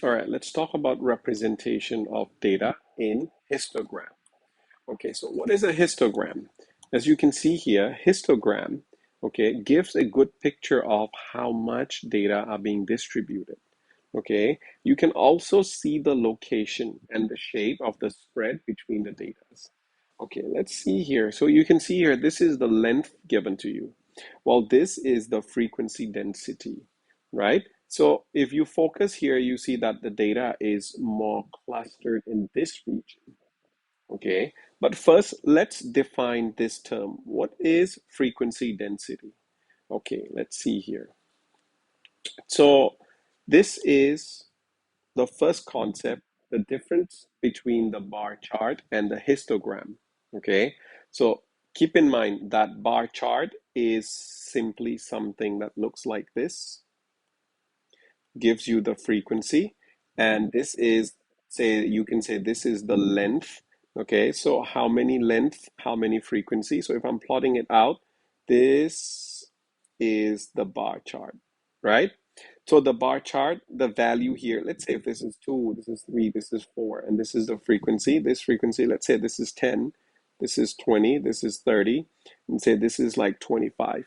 All right, let's talk about representation of data in histogram. Okay, so what is a histogram? As you can see here, histogram, okay, gives a good picture of how much data are being distributed. Okay, you can also see the location and the shape of the spread between the data. Okay, let's see here. So you can see here, this is the length given to you. Well, this is the frequency density, right? So if you focus here, you see that the data is more clustered in this region, okay? But first, let's define this term. What is frequency density? Okay, let's see here. So this is the first concept, the difference between the bar chart and the histogram. Okay, so keep in mind that bar chart is simply something that looks like this, gives you the frequency, and this is, say, you can say this is the length. Okay, so how many length, how many frequency. So if I'm plotting it out, this is the bar chart, right? So the bar chart, the value here, let's say if this is 2, this is 3, this is 4, and this is the frequency. This frequency, let's say this is 10, this is 20, this is 30, and say this is like 25.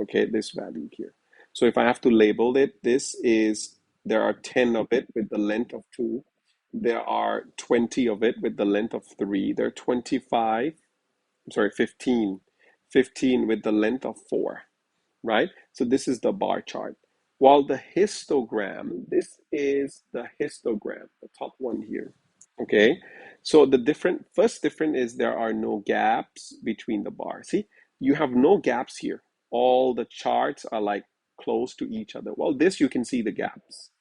Okay, this value here. So if I have to label it, this is, there are 10 of it with the length of 2. There are 20 of it with the length of 3. There are 25, I'm sorry, 15. 15 with the length of 4, right? So this is the bar chart. While the histogram, this is the histogram, the top one here. Okay, so the first different is there are no gaps between the bars. See, you have no gaps here. All the charts are like close to each other. Well, this you can see the gaps.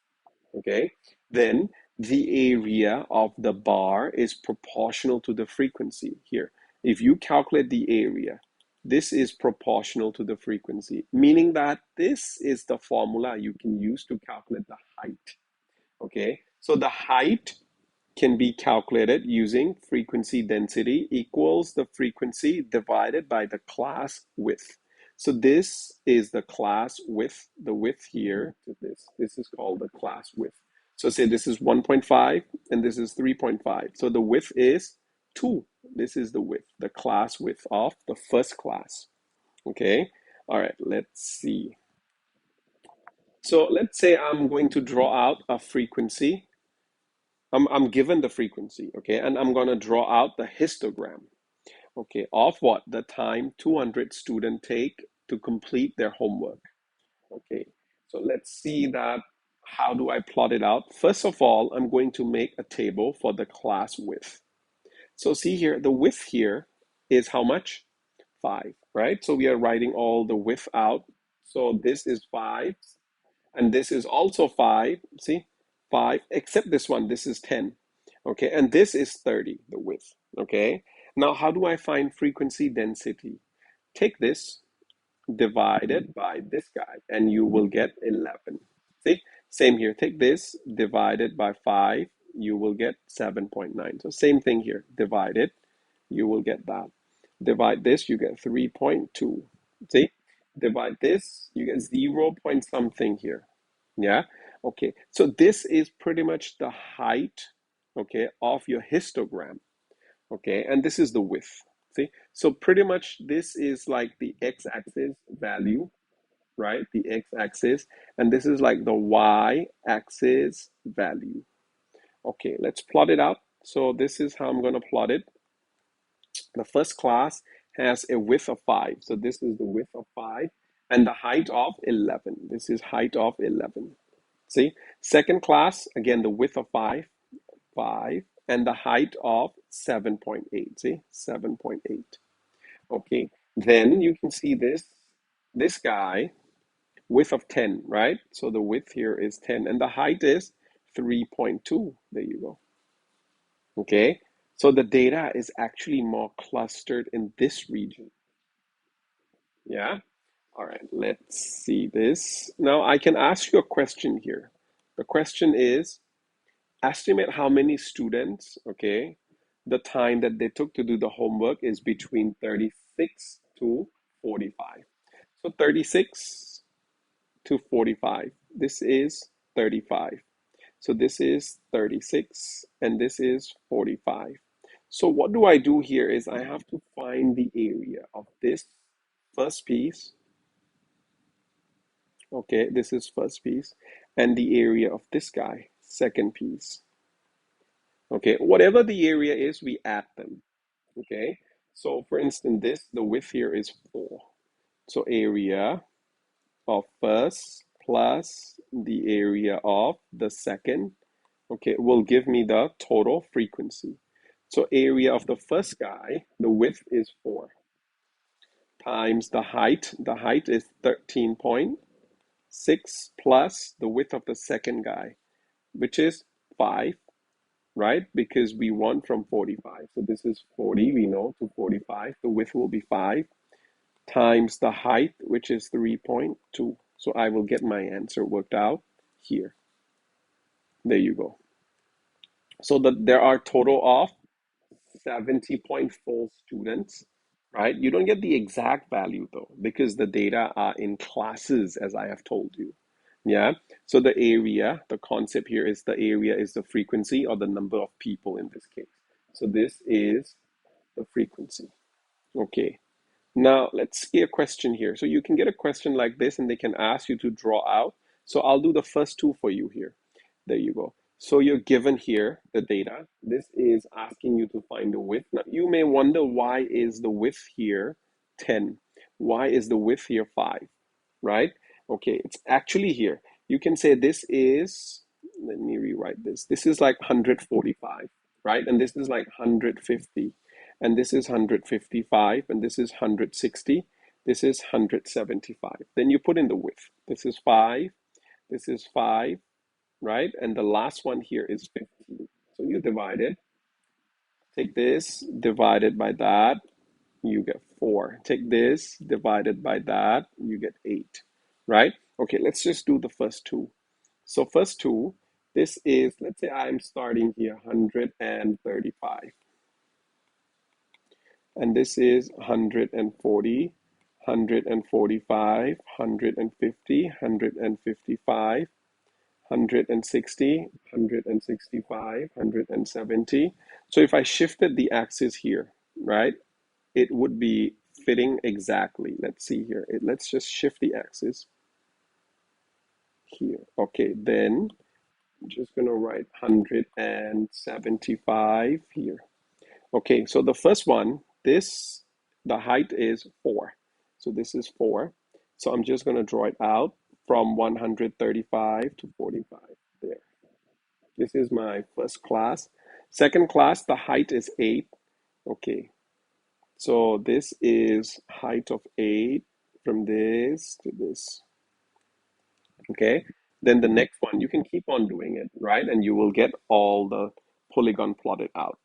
Okay, then the area of the bar is proportional to the frequency here. If you calculate the area, this is proportional to the frequency, meaning that this is the formula you can use to calculate the height. Okay, so the height can be calculated using frequency density equals the frequency divided by the class width. So this is the class width, the width here to this. This is called the class width. So say this is 1.5 and this is 3.5. So the width is 2. This is the width, the class width of the first class. Okay. All right, let's see. So let's say I'm going to draw out a frequency. I'm given the frequency, okay, and I'm going to draw out the histogram, okay, of what the time 200 students take to complete their homework, okay. So let's see that. How do I plot it out? First of all, I'm going to make a table for the class width. So see here, the width here is how much? 5, right? So we are writing all the width out. So this is 5, and this is also 5. See, 5, except this one, this is 10. Okay, and this is 30, the width. Okay, now how do I find frequency density? Take this, divide it by this guy, and you will get 11. See, same here. Take this, divide it by 5, you will get 7.9. So same thing here. Divide it, you will get that. Divide this, you get 3.2. See, divide this, you get 0 point something here. Yeah, okay. So this is pretty much the height, okay, of your histogram. Okay, and this is the width. See, so pretty much this is like the x-axis value, right? The x-axis, and this is like the y-axis value. Okay, let's plot it out. So this is how I'm going to plot it. The first class has a width of 5. So this is the width of 5 and the height of 11. This is height of 11. See? Second class, again, the width of 5, 5, and the height of 7.8. See? 7.8. Okay. Then you can see this guy, width of 10, right? So the width here is 10 and the height is 3.2. There you go. Okay. So the data is actually more clustered in this region. Yeah. All right. Let's see this. Now I can ask you a question here. The question is, estimate how many students, okay, the time that they took to do the homework is between 36 to 45. So 36 to 45. This is 35. So this is 36 and this is 45. So what do I do here is I have to find the area of this first piece. Okay, this is first piece, and the area of this guy, second piece. Okay, whatever the area is, we add them. Okay, so for instance, the width here is 4. So area of first plus the area of the second, okay, will give me the total frequency. So area of the first guy, the width is 4, times the height. The height is 13.6 plus the width of the second guy, which is 5, right? Because we want from 45. So this is 40, we know, to 45. The width will be 5 times the height, which is 3.2. So I will get my answer worked out here. There you go. So there are total of 70.4 students, right? You don't get the exact value though, because the data are in classes, as I have told you. Yeah. So the area, the concept here is the area is the frequency or the number of people in this case. So this is the frequency. Okay. Now, let's see a question here. So you can get a question like this and they can ask you to draw out. So I'll do the first two for you here. There you go. So you're given here the data. This is asking you to find the width. Now, you may wonder why is the width here 10? Why is the width here 5? Right? Okay, it's actually here. You can say this is, let me rewrite this. This is like 145, right? And this is like 150 and this is 155 and this is 160, this is 175. Then you put in the width. This is 5, this is 5, right? And the last one here is 15. So you divide it. Take this, divide it by that, you get 4. Take this, divided by that, you get 8, right? Okay, let's just do the first two. So first two, this is, let's say I'm starting here 135. And this is 140, 145, 150, 155, 160, 165, 170. So if I shifted the axis here, right, it would be fitting exactly. Let's see here. Let's just shift the axis here. Okay, then I'm just going to write 175 here. Okay, so the first one, the height is 4. So this is 4. So I'm just going to draw it out from 135 to 45 there. This is my first class. Second class, the height is 8. Okay, so this is height of 8 from this to this. Okay, then the next one, you can keep on doing it, right? And you will get all the polygon plotted out.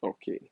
Okay.